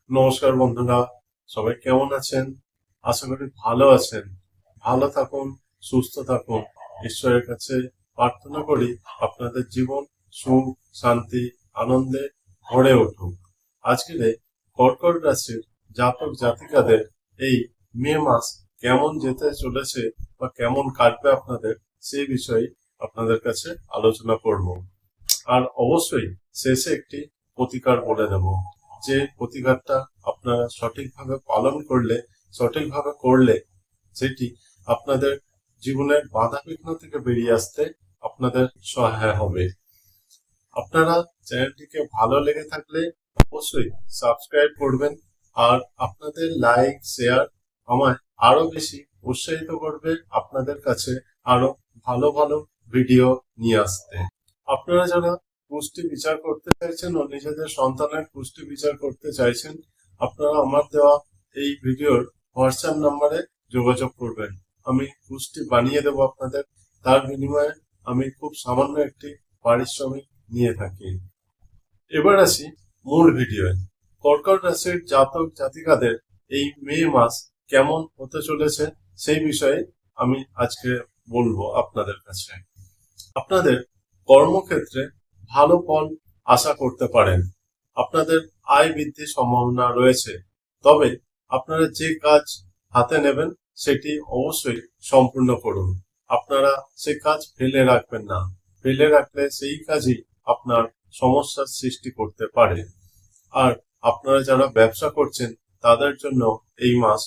নমস্কার বন্ধুরা, সবাই কেমন আছেন? আশা করি ভালো আছেন। ভালো থাকুন, সুস্থ থাকুন। ঈশ্বরের কাছে প্রার্থনা করি আপনাদের জীবন সুখ, শান্তি, আনন্দে ভরে উঠুক। আজকের এই কর্কট রাশির জাতক জাতিকাদের এই মে মাস কেমন যেতে চলেছে বা কেমন কাটবে আপনাদের, সেই বিষয়ে আপনাদের কাছে আলোচনা করব। আর অবশ্যই শেষে একটি প্রতিকার বলে দেব, যে প্রতিকারটা আপনারা সঠিকভাবে পালন করলে, সঠিকভাবে করলে সেটি আপনাদের জীবনের বাধা বিঘ্ন থেকে বেরিয়ে আসতে আপনাদের সহায় হবে। আপনারা চ্যানেলটিকে ভালো লেগে থাকলে অবশ্যই সাবস্ক্রাইব করবেন, আর আপনাদের লাইক শেয়ার আমায় আরো বেশি উৎসাহিত করবে আপনাদের কাছে আরো ভালো ভালো ভিডিও নিয়ে আসতে। আপনারা যারা পুষ্টি বিচার করতে চাইছেন ও নিজেদের সন্তানের পুষ্টি বিচার করতে চাইছেন, আপনারা আমার দেওয়া এই ভিডিওর হোয়াটসঅ্যাপ নাম্বারে যোগাযোগ করবেন। আমি পুষ্টি বানিয়ে দেবো আপনাদের। তার বিনিময়ে আমি খুব সামান্য একটি পারিশ্রমিক নিয়ে থাকি। এবার আসি মূল ভিডিওয়ে। কর্কট রাশির জাতক জাতিকাদের এই মে মাস কেমন হতে চলেছে সেই বিষয়ে আমি আজকে বলবো আপনাদের কাছে। আপনাদের কর্মক্ষেত্রে ভালো ফল আশা করতে পারেন। আপনাদের আয় বৃদ্ধির সম্ভাবনা রয়েছে। তবে আপনারা যে কাজ হাতে নেবেন সেটি অবশ্যই সম্পূর্ণ করুন। আপনারা সে কাজ ফেলে রাখবেন না। ফেলে রাখলে সেই কাজই আপনার সমস্যার সৃষ্টি করতে পারে। আর আপনারা যারা ব্যবসা করছেন তাদের জন্য এই মাস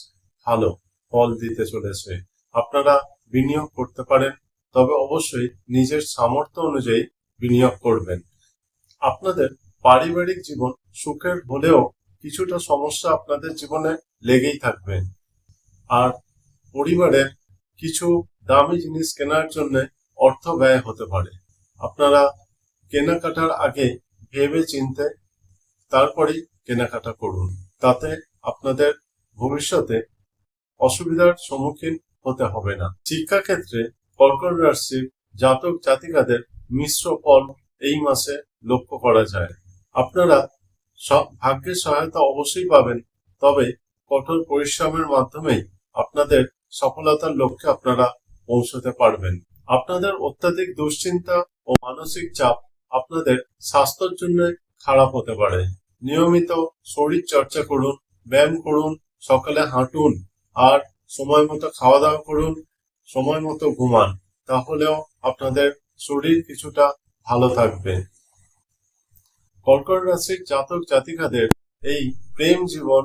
ভালো ফল দিতে চলেছে। আপনারা বিনিয়োগ করতে পারেন, তবে অবশ্যই নিজের সামর্থ্য অনুযায়ী বিনিয়োগ করবেন। আপনাদের পারিবারিক জীবন সুখের হলেও কিছুটা সমস্যা আপনাদের জীবনে লেগেই থাকবে। আর পরিবারের কিছু দামি জিনিস কেনার জন্য অর্থ ব্যয় হতে পারে। আপনারা কেনাকাটার আগে ভেবে চিন্তে তারপরেই কেনাকাটা করুন। তাতে আপনাদের ভবিষ্যতে অসুবিধার সম্মুখীন হতে হবে না। শিক্ষাক্ষেত্রে কর্কট রাশির জাতক জাতিকাদের মিশ্র ফল এই মাসে লক্ষ্য করা যায়। আপনারা ভাগ্যের সহায়তা অবশ্যই পাবেন, তবে কঠোর পরিশ্রমের মাধ্যমেই আপনাদের সফলতার লক্ষ্যে আপনারা পৌঁছতে পারবেন। আপনাদের অত্যাধিক দুশ্চিন্তা ও মানসিক চাপ আপনাদের স্বাস্থ্যের জন্য খারাপ হতে পারে। নিয়মিত শরীর চর্চা করুন, ব্যায়াম করুন, সকালে হাঁটুন, আর সময় মতো খাওয়া দাওয়া করুন, সময় মতো ঘুমান। তাহলেও আপনাদের শরীর কিছুটা ভালো থাকবে। কর্কট রাশির জাতক জাতিকাদের এই প্রেম জীবন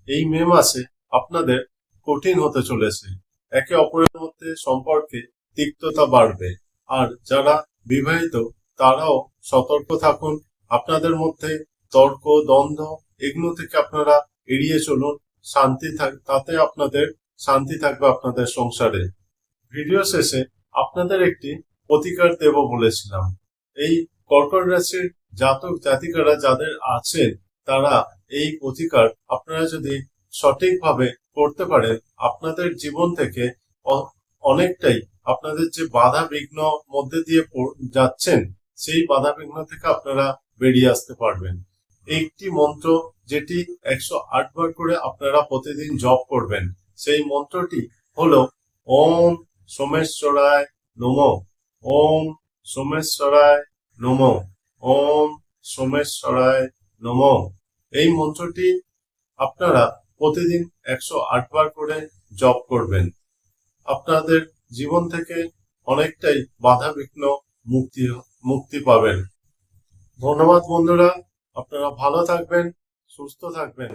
এই মে মাসে আপনাদের কঠিন হতে চলেছে। একে অপরের মধ্যে সম্পর্কে তিক্ততা বাড়বে। আর যারা বিবাহিত তারাও সতর্ক থাকুন। আপনাদের মধ্যে তর্ক দ্বন্দ্ব এগুলো থেকে আপনারা এড়িয়ে চলুন। তাতে আপনাদের শান্তি থাকবে আপনাদের সংসারে। ভিডিও শেষে আপনাদের একটি প্রতিকার দেব বলেছিলাম। এই কর্কট রাশির জাতক জাতিকারা যাদের আছেন তারা এই প্রতিকার আপনারা যদি সঠিকভাবে করতে পারেন, আপনাদের জীবন থেকে অনেকটাই আপনাদের যে বাধা বিঘ্ন মধ্যে দিয়ে যাচ্ছেন সেই বাধা বিঘ্ন থেকে আপনারা বেরিয়ে আসতে পারবেন। একটি মন্ত্র যেটি 108 বার করে আপনারা প্রতিদিন জপ করবেন, সেই মন্ত্রটি হলো ওম সোমেশ্বরায় নমঃ, ওম সোমেশ্বরায় নমঃ, ওম সোমেশ্বরায় নমঃ। এই মন্ত্রটি আপনারা প্রতিদিন 108 বার করে জপ করবেন। আপনাদের জীবন থেকে অনেকটাই বাধা বিঘ্ন মুক্তি পাবেন। ধন্যবাদ বন্ধুরা, আপনারা ভালো থাকবেন, সুস্থ থাকবেন।